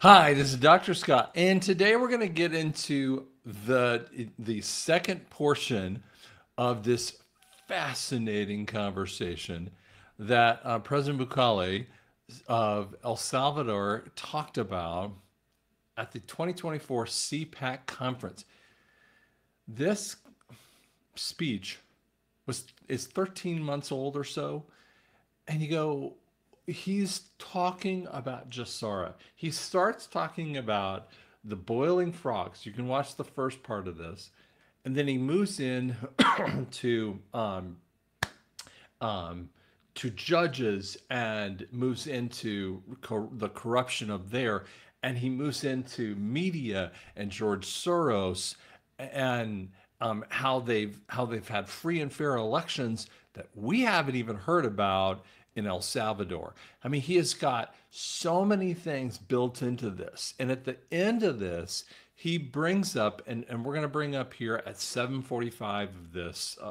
Hi, this is Dr. Scott, and today we're going to get into the second portion of this fascinating conversation that President Bukele of El Salvador talked about at the 2024 CPAC conference. This speech is 13 months old or so, and you go, he's talking about GESARA. He starts talking about the boiling frogs. You can watch the first part of this, and then he moves in to to judges and moves into the corruption of there, and he moves into media and George Soros and how they've had free and fair elections that we haven't even heard about in El Salvador. I mean, he has got so many things built into this. And at the end of this, he brings up, and we're going to bring up here at 7:45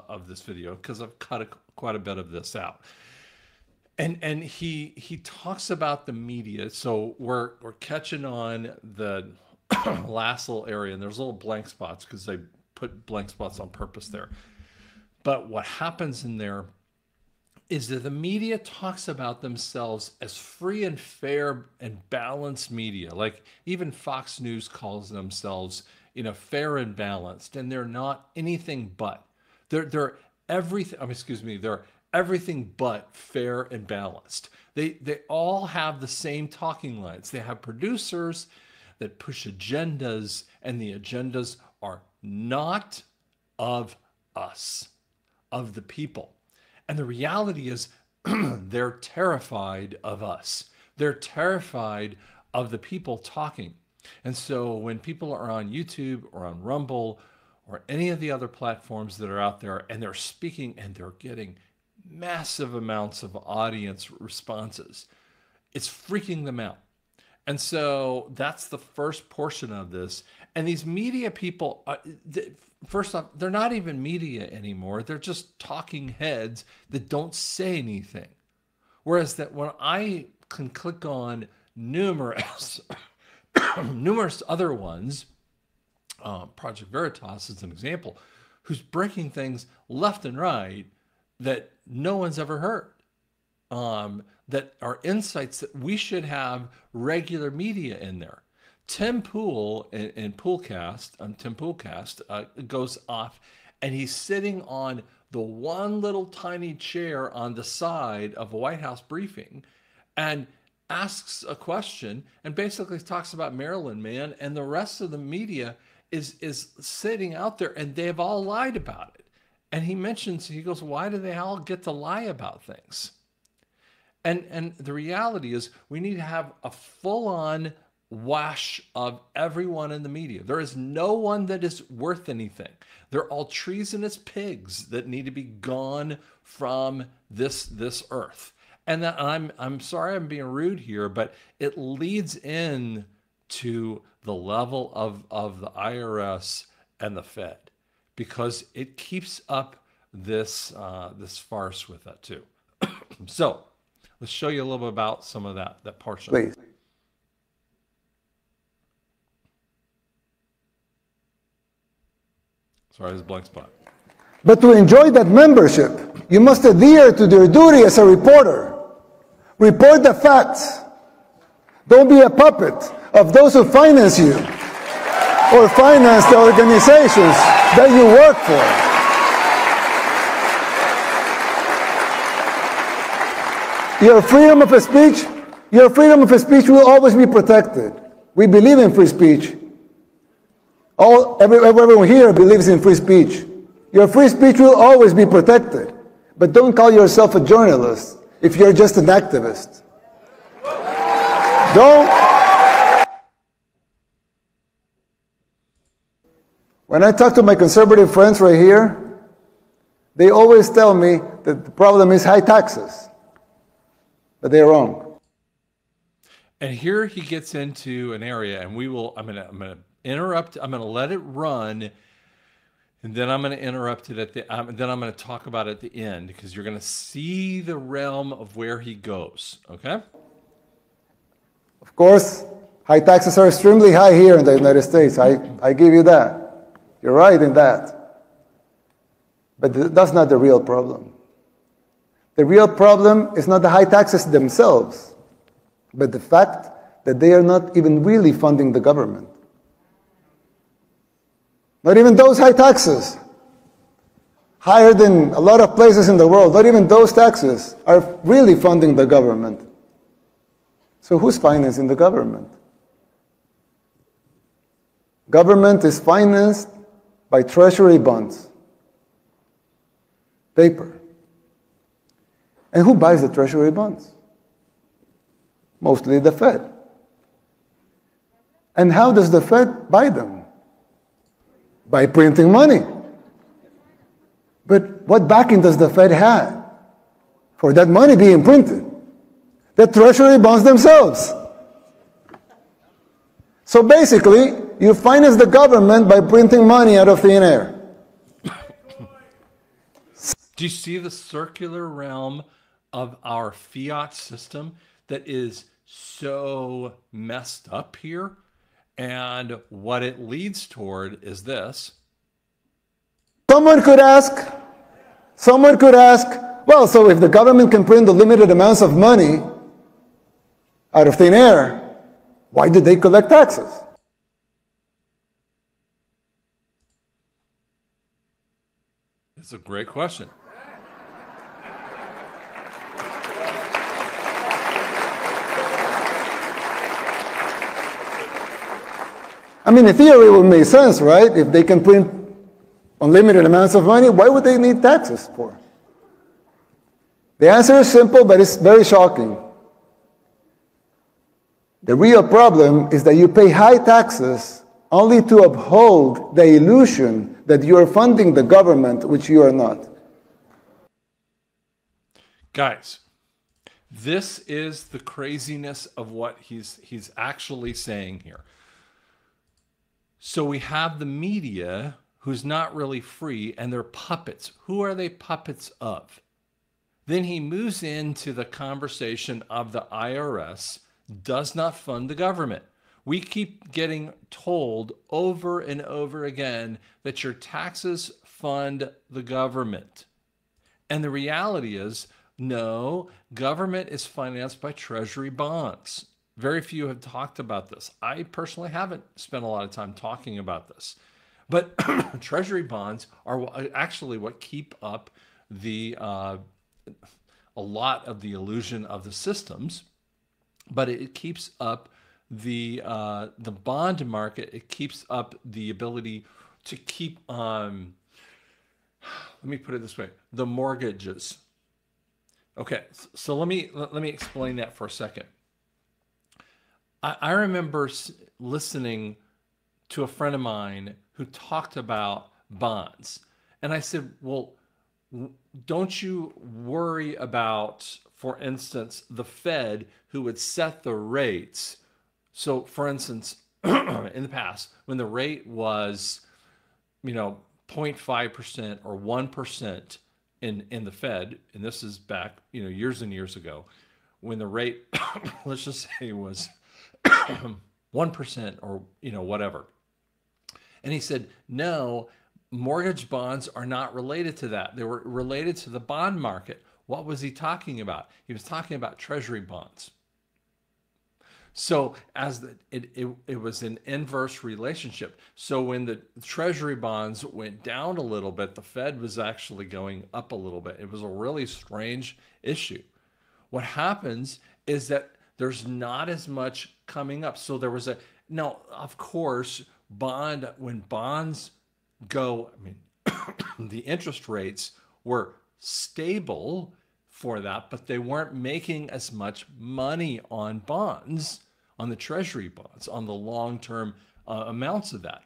of this video, because I've cut quite a bit of this out. And he talks about the media. So we're catching on the last little area, and there's little blank spots because they put blank spots on purpose there. But what happens in there is that the media talks about themselves as free and fair and balanced media. Like even Fox News calls themselves, fair and balanced, and they're not anything but. They're everything. They're everything but fair and balanced. They all have the same talking lines. They have producers that push agendas, and the agendas are not of us, of the people. And the reality is they're terrified of us. They're terrified of the people talking. And so when people are on YouTube or on Rumble or any of the other platforms that are out there, and they're speaking and they're getting massive amounts of audience responses, it's freaking them out. And so that's the first portion of this. And these media people, first off, they're not even media anymore. They're just talking heads that don't say anything. Whereas that when I can click on numerous other ones, Project Veritas is an example, who's breaking things left and right that no one's ever heard. That are insights that we should have regular media in there. Tim Pool in Poolcast, Tim Poolcast goes off, and he's sitting on the one little tiny chair on the side of a White House briefing and asks a question and basically talks about Maryland, man, and the rest of the media is sitting out there, and they've all lied about it. And he goes, why do they all get to lie about things? And the reality is we need to have a full-on wash of everyone in the media. There is no one that is worth anything. They're all treasonous pigs that need to be gone from this earth. And that, I'm sorry I'm being rude here, but it leads in to the level of the IRS and the Fed, because it keeps up this farce with that too. So let's show you a little bit about some of that portion. Please. Sorry, there's a blank spot. But to enjoy that membership, you must adhere to your duty as a reporter. Report the facts. Don't be a puppet of those who finance you or finance the organizations that you work for. Your freedom of speech will always be protected. We believe in free speech. Everyone here believes in free speech. Your free speech will always be protected. But don't call yourself a journalist if you're just an activist. Don't. When I talk to my conservative friends right here, they always tell me that the problem is high taxes. But they're wrong. And here he gets into an area, and I'm gonna interrupt. I'm gonna let it run, and then I'm gonna interrupt it at the. Then I'm gonna talk about it at the end, because you're gonna see the realm of where he goes. Okay. Of course, High taxes are extremely high here in the United States. I give you that. You're right in that. But that's not the real problem. The real problem is not the high taxes themselves, but the fact that they are not even really funding the government. Not even those high taxes, higher than a lot of places in the world, not even those taxes are really funding the government. So who's financing the government? Government is financed by treasury bonds, paper. And who buys the treasury bonds? Mostly the Fed. And how does the Fed buy them? By printing money. But what backing does the Fed have for that money being printed? The treasury bonds themselves. So basically, you finance the government by printing money out of thin air. Do you see the circular realm of our fiat system that is so messed up here? And what it leads toward is this. Someone could ask, well, so if the government can print the limited amounts of money out of thin air, why did they collect taxes? It's a great question. I mean, in theory, it would make sense, right? If they can print unlimited amounts of money, why would they need taxes for? The answer is simple, but it's very shocking. The real problem is that you pay high taxes only to uphold the illusion that you are funding the government, which you are not. Guys, this is the craziness of what he's actually saying here. So we have the media who's not really free, and they're puppets. Who are they puppets of? Then he moves into the conversation of the IRS does not fund the government. We keep getting told over and over again that your taxes fund the government. And the reality is, no, government is financed by treasury bonds. Very few have talked about this. I personally haven't spent a lot of time talking about this. But treasury bonds are actually what keep up the a lot of the illusion of the systems. But it keeps up the bond market. It keeps up the ability to keep let me put it this way: the mortgages. Okay, so let me explain that for a second. I remember listening to a friend of mine who talked about bonds. And I said, well, don't you worry about, for instance, the Fed who would set the rates? So, for instance, in the past, when the rate was, 0.5% or 1% in the Fed, and this is back, years and years ago, when the rate, let's just say, was 1% or whatever. And he said, no, mortgage bonds are not related to that. They were related to the bond market. What was he talking about? He was talking about treasury bonds. So it was an inverse relationship. So when the treasury bonds went down a little bit, the Fed was actually going up a little bit. It was a really strange issue. What happens is that there's not as much coming up. So there was now, of course, when bonds go, the interest rates were stable for that, but they weren't making as much money on bonds, on the treasury bonds, on the long-term amounts of that.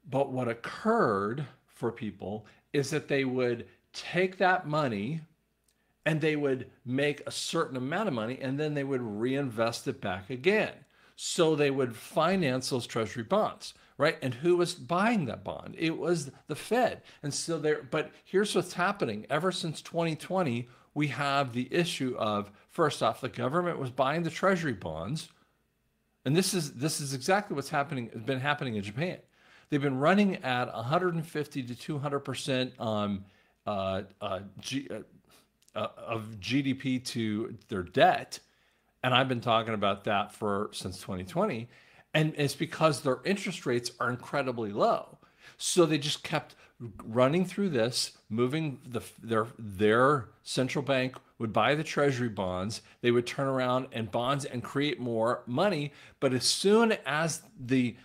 But what occurred for people is that they would take that money and they would make a certain amount of money, and then they would reinvest it back again. So they would finance those treasury bonds, right? And who was buying that bond? It was the Fed. And so but here's what's happening. Ever since 2020, we have the issue of, first off, the government was buying the treasury bonds, And this is exactly what's been happening in Japan. They've been running at 150 to 200% uh, uh, G, of GDP to their debt, and I've been talking about that since 2020, and it's because their interest rates are incredibly low. So they just kept running through this, moving their central bank would buy the treasury bonds, they would turn around and bonds and create more money, but as soon as the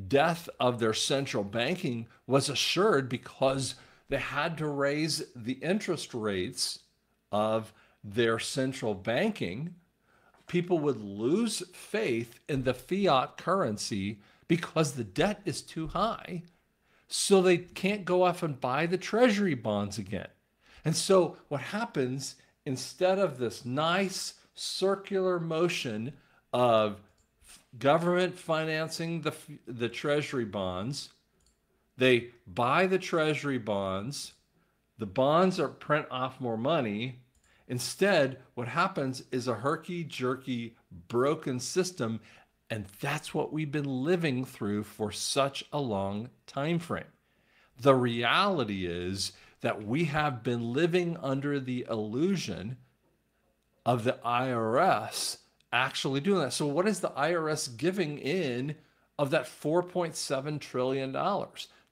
death of their central banking was assured because they had to raise the interest rates of their central banking, people would lose faith in the fiat currency because the debt is too high. So they can't go off and buy the treasury bonds again. And so what happens, instead of this nice circular motion of government financing the treasury bonds, they buy the treasury bonds, the bonds are print off more money. Instead, what happens is a herky-jerky, broken system, and that's what we've been living through for such a long time frame. The reality is that we have been living under the illusion of the IRS actually doing that. So what is the IRS giving in of that $4.7 trillion?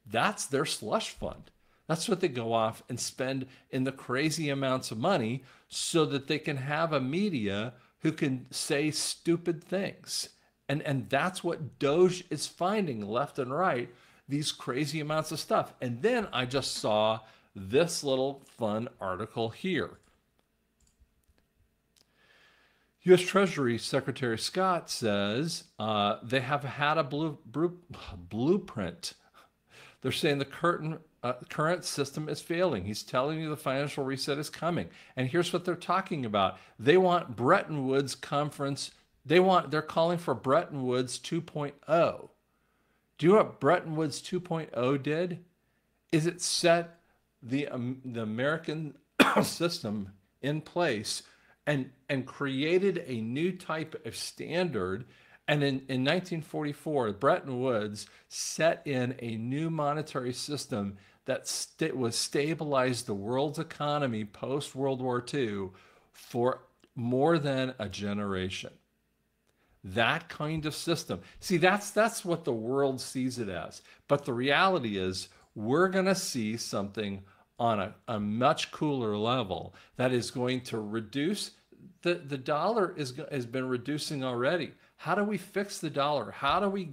That's their slush fund. That's what they go off and spend in the crazy amounts of money so that they can have a media who can say stupid things. And that's what Doge is finding left and right, these crazy amounts of stuff. And then I just saw this little fun article here. U.S. Treasury Secretary Scott says they have had a blueprint. They're saying the current system is failing. He's telling you the financial reset is coming. And here's what they're talking about. They want Bretton Woods conference. They're calling for Bretton Woods 2.0. Do you know what Bretton Woods 2.0 did? Is it set the American system in place and created a new type of standard. And in 1944, Bretton Woods set in a new monetary system that was stabilized the world's economy post-World War II for more than a generation. That kind of system. See, that's what the world sees it as. But the reality is we're going to see something on a much cooler level that is going to reduce. The dollar has been reducing already. How do we fix the dollar? How do we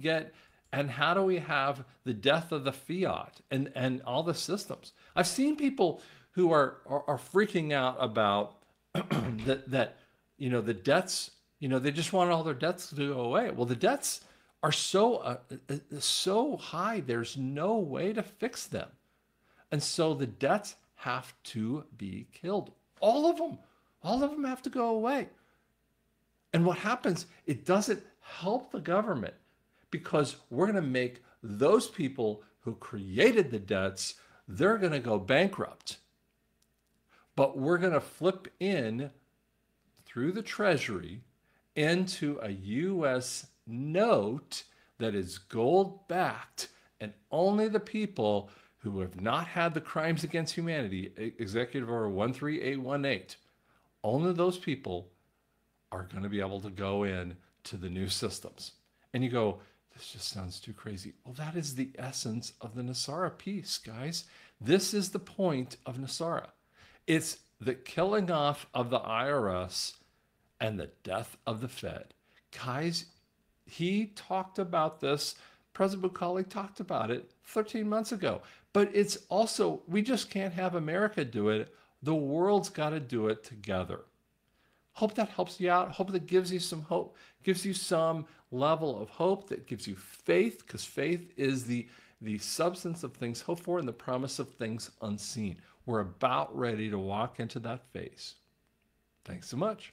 have the death of the fiat and all the systems? I've seen people who are freaking out about that the debts, they just want all their debts to go away. Well, the debts are so high, there's no way to fix them. And so the debts have to be killed. All of them have to go away. And what happens, it doesn't help the government because we're going to make those people who created the debts, they're going to go bankrupt. But we're going to flip in through the Treasury into a U.S. note that is gold-backed, and only the people who have not had the crimes against humanity, Executive Order 13818, only those people are going to be able to go in to the new systems. And you go, this just sounds too crazy. Well, that is the essence of the GESARA peace, guys. This is the point of GESARA. It's the killing off of the IRS and the death of the Fed. Guys, he talked about this. President Bukhari talked about it 13 months ago. But it's also, we just can't have America do it. The world's got to do it together. Hope that helps you out. Hope that gives you some hope, gives you some level of hope, that gives you faith, because faith is the substance of things hoped for and the promise of things unseen. We're about ready to walk into that phase. Thanks so much.